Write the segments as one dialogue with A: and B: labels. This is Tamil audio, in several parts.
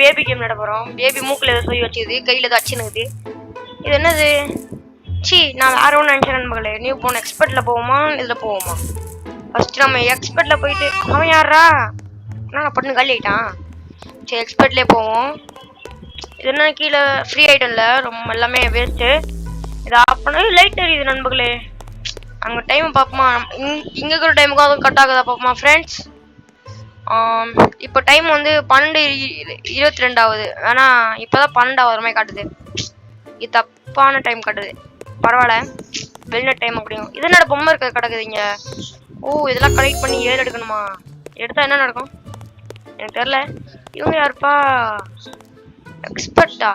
A: பேபி கேம் விளையாட போறோம். பேபி மூக்குல ஏதோ சொல்லி வச்சுது, கையில ஏதோ அச்சுனுக்குது. இது என்னது? சி, நான் வேற ஒன்று நினைச்சேன் நண்பர்களே. நியூ போன எக்ஸ்பர்ட்ல போவோமா இதுல போவோமா? ஃபர்ஸ்ட் நம்ம எக்ஸ்பர்ட்ல போயிட்டு அவன் யாரா நான் பண்ணு காலி ஆயிட்டான். சரி எக்ஸ்பர்ட்லேயே போவோம். இது என்ன கீழே ஃப்ரீ ஐட்டம்ல ரொம்ப எல்லாமே வேஸ்ட்டு. இது ஆஃப் பண்ண லைட் எரியுது நண்பர்களே. அங்கே டைம் பார்ப்போமா? இங்கே இருக்கிற டைமுக்கு அதுவும் கட் ஆகுதா பார்ப்போமா ஃப்ரெண்ட்ஸ்? இப்போ டைம் வந்து 12:22 ஆகுது. ஆனால் இப்போதான் 12 ஆகுற மாதிரி காட்டுது. இது தப்பான டைம் காட்டுது. பரவாயில்ல, வெளிநாட்டு டைம் அப்படியும். இது என்னோட பொம்மை இருக்க கிடக்குதுங்க. ஓ, இதெல்லாம் கலெக்ட் பண்ணி ஏழு எடுக்கணுமா? எடுத்தா என்ன நடக்கும் எனக்கு தெரியல. இவங்க யாருப்பா? எக்ஸ்பர்ட்டா?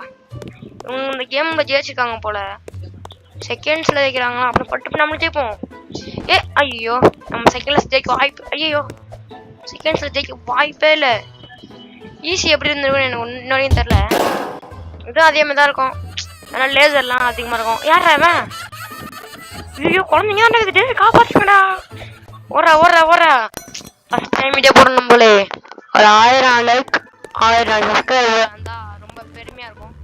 A: இவங்க இந்த கேம்ல ஜெயிச்சிருக்காங்க போல. செகண்ட்ஸ்ல ஜெயிக்கிறாங்களா? அப்புறம் பட்டு நம்மளும் ஜெயிப்போம். ஐயோ, நம்ம செகண்ட்ல ஜெயிக்க வாய்ப்பு. ஐயோ, செகண்ட்ஸ்ல ஜெயிக்க வாய்ப்பே இல்லை. ஈஸி எப்படி இருந்திருக்குன்னு எனக்கு இன்னொரையும் தெரில. இதுவும் அதே மாதிரி தான் இருக்கும். ஆனால் லேசர்லாம் அதிகமாக இருக்கும். யாரா அவன்? ஐயோ, குழந்தைங்க தான் இருக்குது. காப்பாற்றுங்கடா. ஓரா ஓரா ஓரா. ஃபர்ஸ்ட் டைம் வீடியோ போடணும் போலே. ஒரு 1000 லைக் 1000 சப்ஸ்கிரைபர் இருந்தா ரொம்ப பெருமையா இருக்கும்.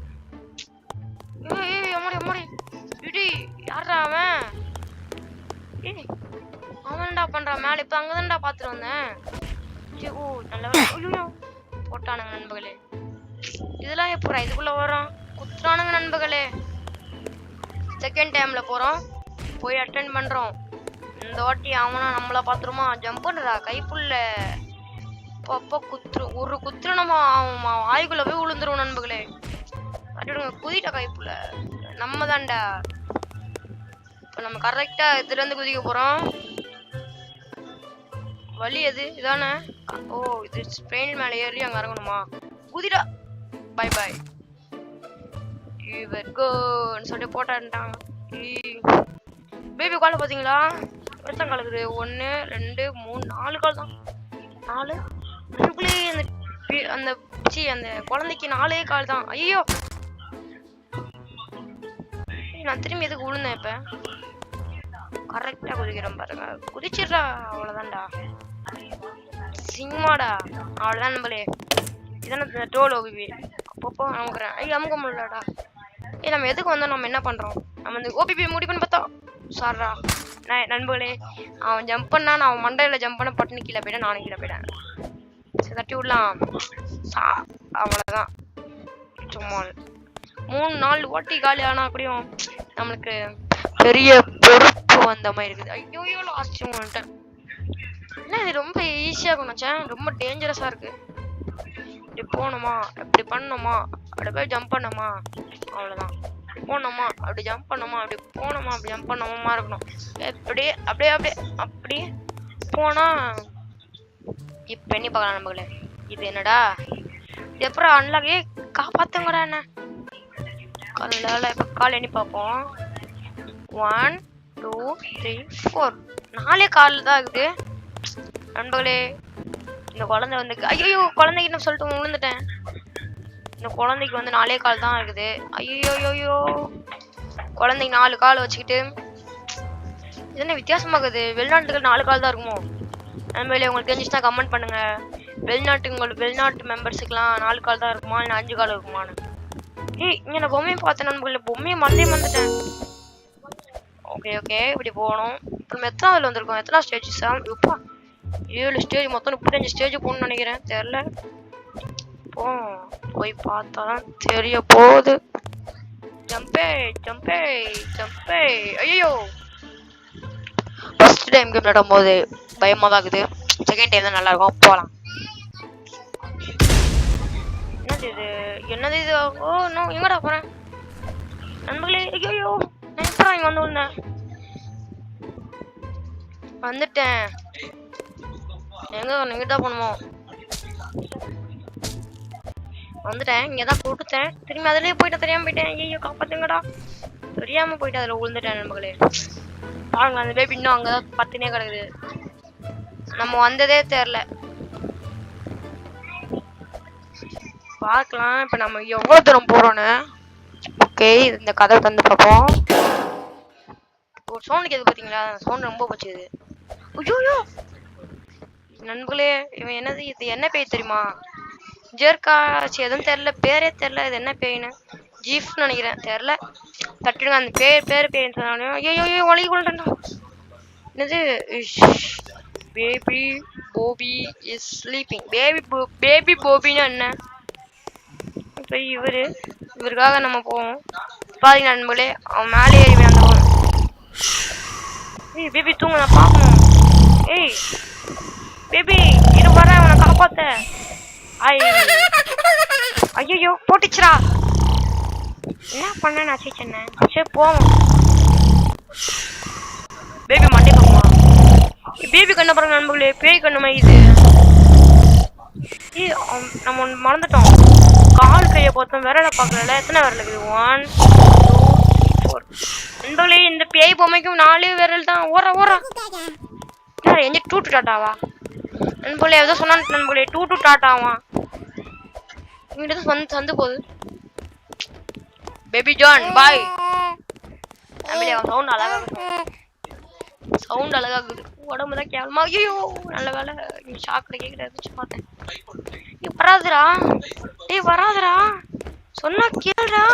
A: யாரா அவன்? அவன்டா பண்றான் மேல. இப்ப அங்கதான்டா பாத்துட்டு வந்தேன். ஓ நல்ல போட்டானுங்க நண்பர்களே. இதெல்லாம் எப்படா இதுக்குள்ள வரோம்? குத்துறானுங்க நண்பர்களே. செகண்ட் டைம்ல போறோம், போய் அட்டென்ட் பண்றோம். இந்த வாட்டி அவனா நம்மள பாத்துருமா? ஜம்ப் பண்ணுறா கைப்புள்ள. அப்பா ஒரு குத்துற நம்ம வாய்க்குள்ள போய் விழுந்துரும் நண்பர்களே. அட்டுடுங்க, குதிட்ட கைப்புள்ள. நம்ம தான்டா. இப்போ நம்ம கரெக்டா இதுல இருந்து குதிக்க போறோம். வழி எது? இதானே? ஓ, இது ஸ்பெயின் மேல ஏறி அங்க இறங்கணுமா? குதிடா. By by. இவர் கோன்னு சொல்லிட்டு போட்டான்ட்டாங்க. பேபி கால் பாத்தீங்களா? எத்தனை கால் இருக்குது? 1 2 3 4 கால் தான். 4 அந்த அந்த குழந்தைக்கு 4 கால் தான். ஐயோ, நான் திரும்பி எதுக்கு விழுந்தேன்? இப்ப கரெக்டா குதிக்கிறேன் பாருங்க. குதிச்சிடுறா, அவ்வளவுதான்டா. சிங்கமாடா, அவ்வளவுதான் நம்மளே. இதான டோலோ பேபி. அப்பப்போ அமுக்குறேன். அமுக்க முடியலடா. நம்ம எதுக்கு வந்தோம்? நம்ம என்ன பண்றோம்? நம்ம வந்து ஓபிபி முடிப்புன்னு பார்த்தோம். சாரா நண்பர்களே, அவன் ஜம்ப் பண்ணா, நான் அவன் மண்டையில ஜம்ப் பண்ண பட்டுன்னு கீழே போயிட்டேன். நானும் கீழே போயிட்டேன். சரி, தட்டி விடலாம். அவ்வளவுதான். சும்மா 3-4 வாட்டி காலி ஆனா அப்படியும் நம்மளுக்கு பெரிய பொறுப்பு வந்த மாதிரி இருக்குது. ஐயோ, லாஸ்ட் வந்துட்டேன். என்ன இது ரொம்ப ஈஸியா நினைச்சேன், ரொம்ப டேஞ்சரஸா இருக்கு. இப்படி போகணுமா, இப்படி பண்ணணுமா, அப்படி போய் ஜம்ப் பண்ணணுமா, அவ்வளவுதான். போனோமா, அப்படி ஜம்ப் பண்ணோமா, அப்படி போனோமா, அப்படி ஜம்ப் பண்ணோமா இருக்கணும். அப்படியே அப்படியே அப்படியே அப்படியே போனா இப்ப எண்ணி பார்க்கலாம் நம்மளே. இது என்னடா? இது எப்பறம் அன்லாகே காப்பாத்துங்கடா. என்ன காலையில இப்ப கால் எண்ணி பார்ப்போம். 1 2 3 4 4 கால் தான் இருக்குது நண்பர்களே. இந்த குழந்தை வந்து ஐயோ, குழந்தைக்கு நான் சொல்லிட்டு விழுந்துட்டேன். இந்த குழந்தைக்கு வந்து 4 கால் தான் இருக்குது. ஐயோ, குழந்தைக்கு 4 கால் வச்சுக்கிட்டு இது என்ன வித்தியாசமாகுது? வெளிநாட்டுக்கு 4 கால் தான் இருக்குமோ? நண்பர்களே, உங்களுக்கு தெரிஞ்சுச்சுன்னா கமெண்ட் பண்ணுங்க. வெளிநாட்டு மெம்பர்ஸுக்குலாம் 4 கால் தான் இருக்குமா, இல்லை 5 கால் இருக்குமான்னு. இங்க நான் பொம்மையை பார்த்தேன் நண்பர்களே. பொம்மையை மறந்துட்டேன். ஓகே, இப்படி போகணும். இப்போ நம்ம எத்தனாவதுல வந்திருக்கோம்? எத்தனா ஸ்டேஜ்? 7 ஸ்டேஜ். மொத்தம் 35 ஸ்டேஜ் போகணும்னு நினைக்கிறேன். தெரியல, போய் பார்த்தாதான் தெரிய போகுது. ஜம்பே. ஐயோ, ஃபர்ஸ்ட் டைம் கேம் விளையாடும் போது பயமா தான் இருக்குது. செகண்ட் டைம் தான் நல்லா இருக்கும். போகலாம். என்னது இது? ஓ நோ, எங்கடா போறேன் நண்பர்களே? ஐயோ, நான் எப்படா இங்க வந்து வந்துட்டேன். எங்க தான் போகணுமோ? வந்துட்டேன். இங்கதான் கொடுத்தேன். திரும்பி அதுலயே போயிட்டேன். தெரியாம போயிட்டேன். ஐயோ, காப்பாத்துங்கடா. தெரியாம போயிட்டு அதுல விழுந்துட்டேன் நண்பர்களே. பாருங்க, அந்த பேபி இன்னும் அங்கதான் பத்துனே கிடக்குது. நம்ம வந்ததே தெரியல. பார்க்கலாம் இப்ப நம்ம எவ்வளவு தூரம் போறோம்னு. ஓகே, இந்த கதை வந்து பார்ப்போம். ஒரு சவுண்ட் கேது பாத்தீங்களா? சவுண்ட் ரொம்ப பச்சுது. ஐயோ நண்பர்களே, இவன் என்னது? இது என்ன பேய் தெரியுமா? ஜெர்காச்சு எதுவும் தெரியல, பேரே தெரியல. இது என்ன பேயின்னு ஜீஃப்னு நினைக்கிறேன், தெரியல. தட்டுடுங்க அந்த பேர் பேயின்னு சொன்னாலும் ஐயோ ஒளி கொள்றேன்டா. என்னது பேபி போபி இஸ் ஸ்லீப்பிங். பேபி போபின்னா என்ன? இப்போ இவருக்காக நம்ம போவோம். பாருங்க நண்பர்களே, அவன் மேலே ஏறி வந்துடுவான். ஏய் பேபி தூங்க, நான் பார்க்கணும். ஏய் பேபி இரு வரேன், அவனை காப்பாத்த. ஐயோ போட்டுச்சுரா. என்ன பண்ண நான் சொன்னேன். சரி போவோம். Baby Monday பார்க்குமா? பேபி கண்ண பாருங்க நண்பர்களே, பேய் கண்ணுமா இது. நம்ம ஒன்று மறந்துட்டோம். கால் கையை பார்த்தோம், விரலை பார்க்கல. எத்தனை விரல் இருக்குது? 1 2 4. நண்பர்களே இந்த பேய் பொம்மைக்கும் 4 விரல் தான். ஓடுறா எங்க டூட்டு டாட்டாவா நண்பர்களே? ஏதோ சொன்னான் நண்பர்களே, டூட்டு டாட்டாவா. இங்கிட்ட வந்து போகுது. பேபி ஜான் பாய். நண்பர்களே அவன் சவுண்ட் அழகா இருக்குது. உடம்பு தான் கேவலமா. ஐயோ நல்ல வேலை ஷாக்கில் கேட்குறது பார்த்தேன். நீ வராதுரா, வராதுரா, சொன்னா கேளுடா.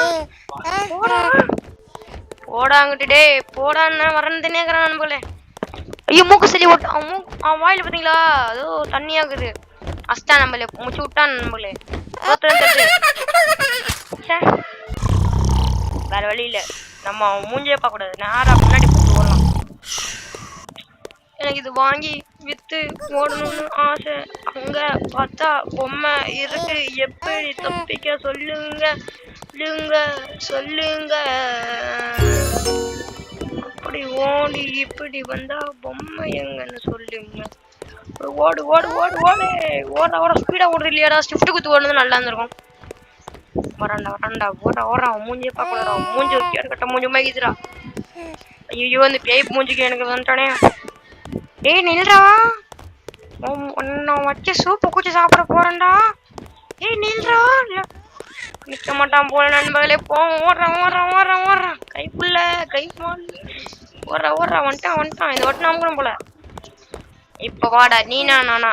A: போடாங்கிட்டு டே போடான்னு வரந்துனே இருக்கிறான் நண்பர்களே. ஐயோ மூக்கு சளி ஓட்டு. அவன் வாயில பார்த்தீங்களா, அதோ தண்ணியாகுது. அஸ்தான் நம்பளே, முச்சு விட்டான் நண்பர்களே. வேற வழி இல்லை, நம்ம அவன் மூஞ்சே பார்க்க கூடாது. நேரா முன்னாடி போட்டு ஓடலாம். எனக்கு இது வாங்கி வித்து ஓடணும்னு ஆசை. அங்க பார்த்தா பொம்மை இருக்கு. எப்படி தப்பிக்க சொல்லுங்க சொல்லுங்க. அப்படி ஓடி இப்படி வந்தா பொம்மை எங்கன்னு சொல்லுங்க. ஓடு ஓடு ஓடு ஓடு ஓட ஸ்பீடா ஓடுது இல்லையாடா? ஸ்விஃப்ட் குத்து ஓடுறது நல்லா இருந்திருக்கும். வராண்டா ஓடுறா. மூஞ்சியே பார்க்க மூஞ்சி கட்ட மூஞ்சி மேய்க்குதுடா. ஐயோ அந்த பேய் மூஞ்சிக்கு எனக்கு வந்துட்டானே. ஏய் நில்றா, நான் வச்ச சூப்பு குச்சி சாப்பிட போறேன்டா. ஏய் நில்றா. நிக்க மாட்டான் போல நண்பர்களே. ஓடுறான் கைப்புள்ள கை ஓடுறா வந்துட்டான். இந்த வட்டம் நம்பணும் போல. இப்ப வாடா நீனா நானா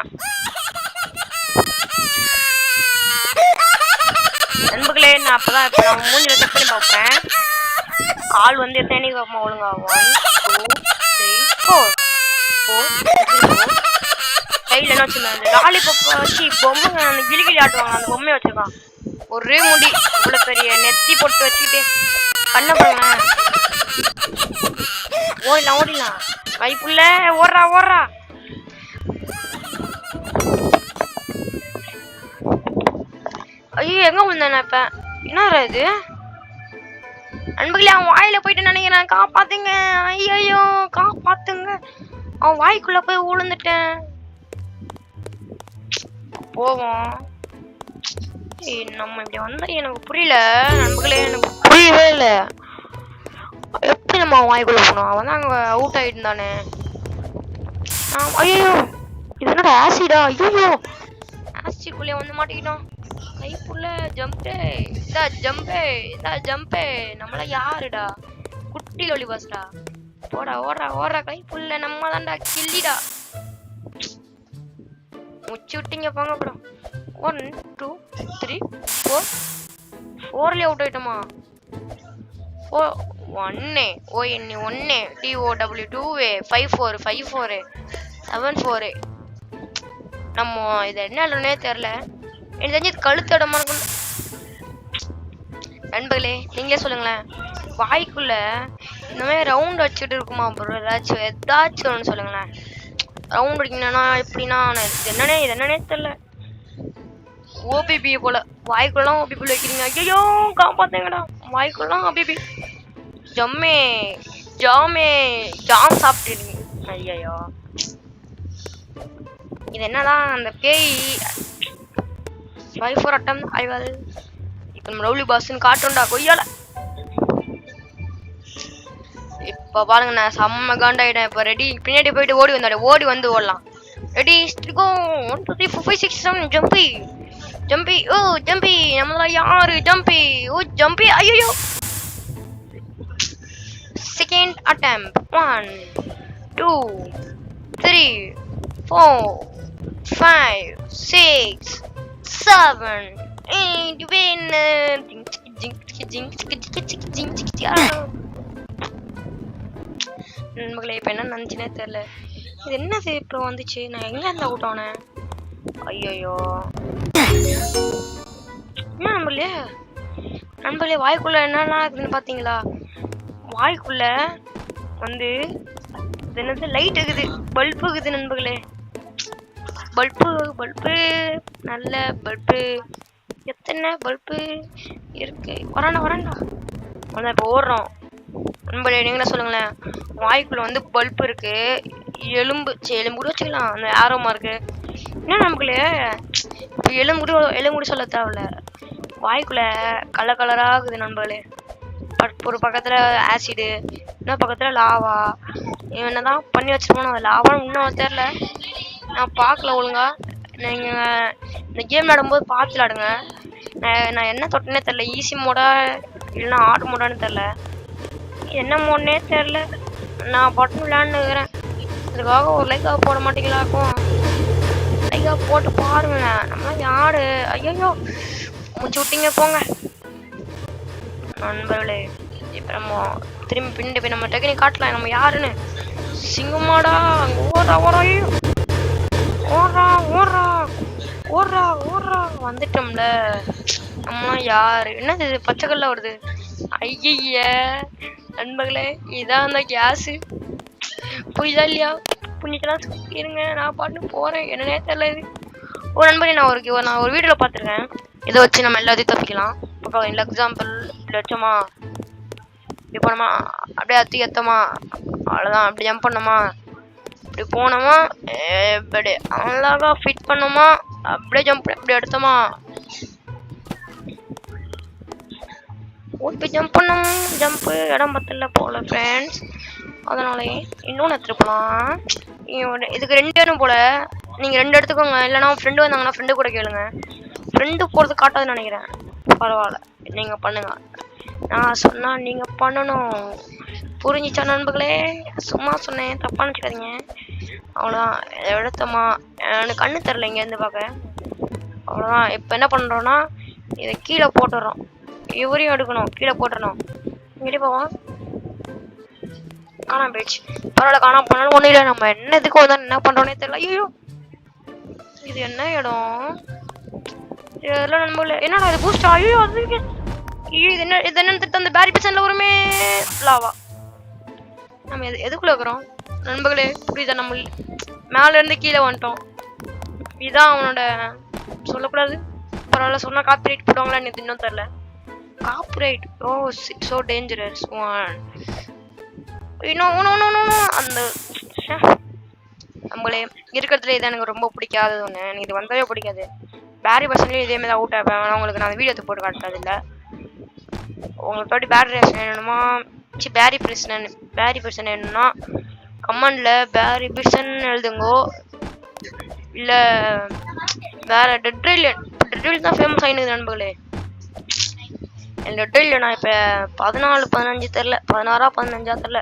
A: நண்பர்களே. நான் அப்பதான் இப்ப நான் மூஞ்சில செக் பண்ணி பார்ப்பேன். கால் வந்து எத்தனை பார்ப்போம் ஒழுங்கா. 1 2 3 4 கையில என்ன வச்சிருந்தாங்க? லாலிபப் வச்சு பொம்மை அந்த கிளிகிளி ஆட்டுவாங்க, அந்த பொம்மையை வச்சிருக்கான். ஒரே முடி இவ்வளவு பெரிய நெத்தி போட்டு வச்சுக்கிட்டு கண்ண பாருங்களேன். ஓடிலாம் கைப்புள்ள ஓடுறா. ஐயோ எங்க வந்தானே இப்ப? என்னடா இது நண்பர்களே? அவன் வாயில போயிட்டு நினைக்கிறேன். காப்பாத்துங்க, ஐயோ காப்பாத்துங்க. அவன் வாய்க்குள்ள போய் விழுந்துட்டேன். போவோம். நம்ம இப்படி வந்தா எனக்கு புரியல நண்பர்களே, எனக்கு புரியவே இல்லை. எப்படி நம்ம அவன் வாய்க்குள்ள போனோம்? அவன் தான் அங்க அவுட் ஆயிட்டு தானே. ஐயோ இது என்னடா ஆசிடா? ஐயோ ஆசிக்குள்ளே வந்து மாட்டிக்கிட்டோம். கைப்புள்ள ஜம்பே நம்மள யாருடா? குட்டி லொலி பாஸ்டா. ஓடுறா கைப்புள்ள, நம்ம தான்டா கில்லிடா. முச்சு விட்டீங்க போங்க. அப்புறம் 1 2 3 4 4லயே அவுட் ஆயிட்டோமா? 1 ONE DOW 2 5 4 7 4. நம்ம இது என்னன்னே தெரியல. எனக்கு தெரிஞ்சு இது கழுத்து இடமா இருக்கும் நண்பர்களே. நீங்களே சொல்லுங்களேன். வாய்க்குள்ள இந்த மாதிரி ரவுண்ட் வச்சுட்டு இருக்குமா ப்ரோ? ஏதாச்சும் ஒன்று சொல்லுங்களேன். ரவுண்ட் அடிக்கணும்னா எப்படின்னா இது என்னன்னே தெரியல. ஓபிபி போல வாய்க்குள்ளலாம் ஓபிபி வைக்கிறீங்க. ஐயோ காப்பாத்துங்கடா. வாய்க்குள்ளலாம் ஓபிபி ஜாம் சாப்பிட்டுருங்க. ஐயோ இது என்னதான் அந்த பேய் 5 4 அட்டம் ஆய்வாது. இப்ப நம்ம ரவுலி பாஸ்ன்னு காட்டுறோம்டா கொய்யால. இப்ப பாருங்க நான் செம்ம காண்டாயிட்டேன். இப்ப ரெடி பின்னாடி போயிட்டு ஓடி வந்து ஓடலாம். ரெடி கோ 1 2 3 4 5 6 7 ஜம்பி. ஓ ஜம்பி நம்மள யாரு? ஜம்பி. ஓ ஜம்பி. ஐயோ செகண்ட் அட்டெம்ப்ட். 1 2 3 4 5 6 7 8 win நண்பர்களே இப்ப என்ன நினைச்சுனே தெரியல. இது என்னது இப்போ வந்துச்சு? நான் எங்க இருந்து அவுட் ஆனேன்? ஐயோ என்ன நண்பர்களே வாய்க்குள்ள என்னெல்லாம் இருக்குன்னு பாத்தீங்களா? வாய்க்குள்ள வந்து என்னது லைட் இருக்குது, பல்பு இருக்குது நண்பர்களே. பல்பு நல்ல பல்பு. எத்தனை பல்பு இருக்கு? வராண்டா அதான் இப்போ ஓடுறோம் நண்பர்களே. நீங்களே சொல்லுங்களேன். வாய்க்குள்ள வந்து பல்பு இருக்கு, எலும்பு கூட வச்சுக்கலாம், அந்த ஆரோமா இருக்கு. என்ன நண்பர்களே இப்போ எலும்பு சொல்ல தேவையில்ல, வாய்க்குள்ள கலரா இருக்குது நண்பர்களே. ஒரு பக்கத்துல ஆசிடு, இன்னொரு பக்கத்துல லாவா. என்னதான் பண்ணி வச்சிருக்கோம், அது லாவான்னு இன்னும் தெரியல, நான் பார்க்கல ஒழுங்கா. நீங்க இந்த கேம் விளையாடும்போது பார்த்து விளையாடுங்க. நான் என்ன தொட்டனே தெரியல, ஈஸி மோடா இல்லைன்னா ஆர்ட் மோடான்னு தெரியல, என்ன மோட்னே தெரியல. நான் பட்டன் விளையாண்டுக்கிறேன். அதுக்காக ஒரு லைக்காக போட மாட்டீங்களாக்கும்? லைக்காக போட்டு பாருங்க. நம்ம யாரு? ஐயோ முடிச்சு விட்டீங்க போங்க நண்பர்களே. இப்போ நம்ம திரும்பி பின்னாடி போய் நம்ம டெக்னிக் காட்டலாம் நம்ம யாருன்னு. சிங்கமாடா அங்கே ஓடுறா வந்துட்டோம்ல. நம்ம யாரு? என்னது இது பச்சைக்கல்ல வருது? ஐய நண்பர்களே இதான் அந்த கேஸு. புரியுதா இல்லையா? புண்ணியத்தெல்லாம் இருங்க, நான் பாட்டு போறேன். என்னன்னே தெரியல இது. ஒரு நண்பரே நான் ஒரு வீடியோல பார்த்துருக்கேன். இதை வச்சு நம்ம எல்லாத்தையும் தப்பிக்கலாம். இப்போ இல்லை எக்ஸாம்பிள் இப்படி வச்சோமா, இப்படி போனோமா, அப்படியே ஏத்தமா, அவ்வளோதான். அப்படி ஜம்ப் பண்ணோமா, இப்படி போனோமா, இப்படி அழகா ஃபிட் பண்ணோமா, அப்படியே ஜம்ப் இப்படி எடுத்தோமா, இப்படி ஜம்ப் பண்ணோம். ஜம்ப்பு இடம் பத்தல போல ஃப்ரெண்ட்ஸ், அதனாலே இன்னொன்று எடுத்துருக்கலாம். இதுக்கு 2 இடம் போல, நீங்கள் 2 எடுத்துக்கோங்க. இல்லைனா ஃப்ரெண்டு வந்தாங்கன்னா ஃப்ரெண்டு கூட கேளுங்க. ஃப்ரெண்டு போகிறது காட்டாதுன்னு நினைக்கிறேன். பரவாயில்ல, நீங்கள் பண்ணுங்க. நான் சொன்னா நீங்கள் பண்ணணும். புரிஞ்சிச்சா நண்பர்களே? சும்மா சொன்னேன், தப்பா நினச்சிக்காதீங்க. அவ்வளோதான். எடுத்தோமா, எனக்கு கண்ணு தெரில இங்கேருந்து பார்க்க. அவ்வளோதான். இப்போ என்ன பண்ணுறோன்னா இதை கீழே போட்டுடுறோம். இவரையும் எடுக்கணும், கீழே போட்டுடணும். இங்கிட்டே போவோம். காணாம போயிடுச்சு. பரவாயில்ல, காணாம போனாலும் ஒன்றும் இல்லை. நம்ம என்னதுக்கு வந்தாலும் என்ன பண்ணுறோன்னே தெரியல. ஐயோ இது என்ன இடம்? இதெல்லாம் நண்பர்களே என்னடா இது பூஸ்டா? ஐயோ அது இது என்ன அந்த பேரி பர்சன்ட்ல வருமே லாவா. நம்ம எதுக்குள்ள இருக்கிறோம் நண்பர்களே? புரியுதா? நம்ம மேல இருந்து கீழே வந்துட்டோம். இதுதான் அவனோட சொல்லக்கூடாது. பரவாயில்ல, சொன்னா காப்பிரைட் போடுவாங்களா எனக்கு இன்னும் தெரியல. Copyright O it's so dangerous one. அந்த நம்மளே இருக்கிறதுல இது எனக்கு ரொம்ப பிடிக்காதது ஒன்று. எனக்கு இது வந்தவே பிடிக்காது. பேரி பர்சன்ட்லேயும் இதே மாதிரி அவுட் ஆப்பேன். உங்களுக்கு நான் வீடியோ போட்டு காட்டுறது இல்லை. உங்களுக்கு தொட்டி பேரி ரேஷன் வேணுமா? பேரி பர்சன் வேணும்னா கமெண்ட்ல பேரி பர்சன் எழுதுங்கோ. இல்லை வேற டெட்ரில் தான் ஃபேமஸ் ஆகினுது நண்பர்களே. டெட்ரில் நான் இப்போ 14-15 தெரில, 16-15 தெரில.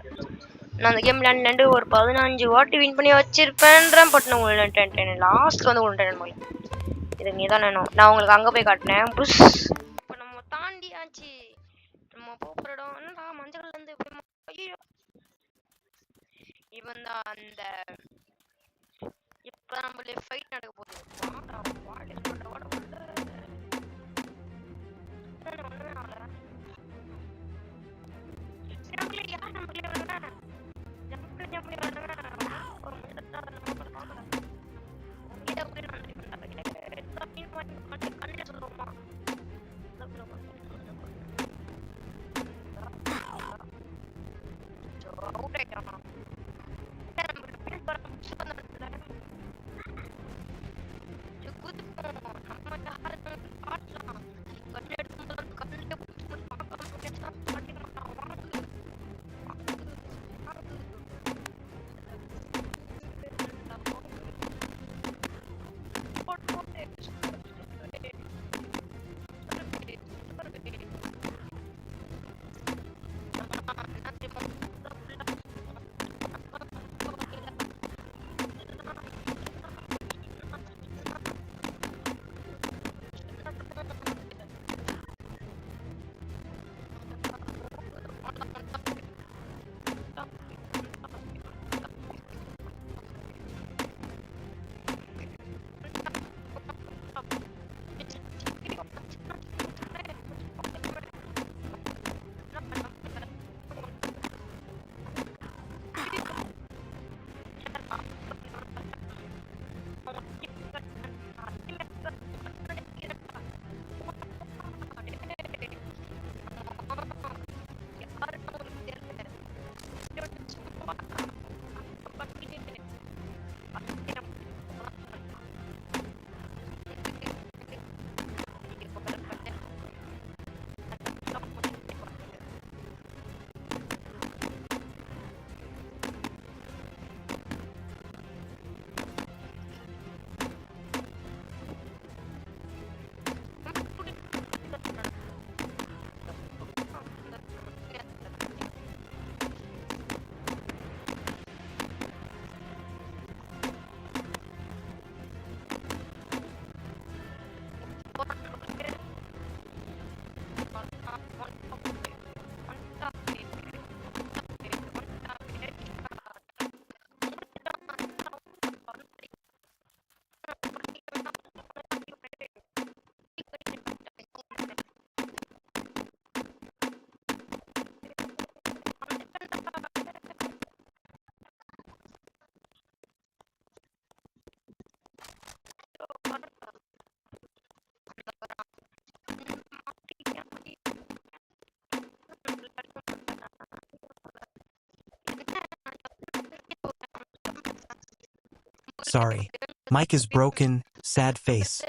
A: நான் அந்த கேம் விளையாண்டு ஒரு 15 வாட்டி வின் பண்ணி வச்சிருப்பேன்றேன். பட் நான் உங்களுக்கு லாஸ்ட்ல வந்து கொண்டுட்டேன். இது நீ தான் வேணும். நான் உங்களுக்கு அங்கே போய் காட்டினேன். புஷ் இப்போ நம்ம தாண்டியாச்சு. நம்ம போகிற இடம் என்னடா மஞ்சள்ல இருந்து ஐயோ இவன் தான் அந்த இப்போ நம்மளே ஃபைட் நடக்க போகுது.
B: Sorry. Mic is broken. Sad face.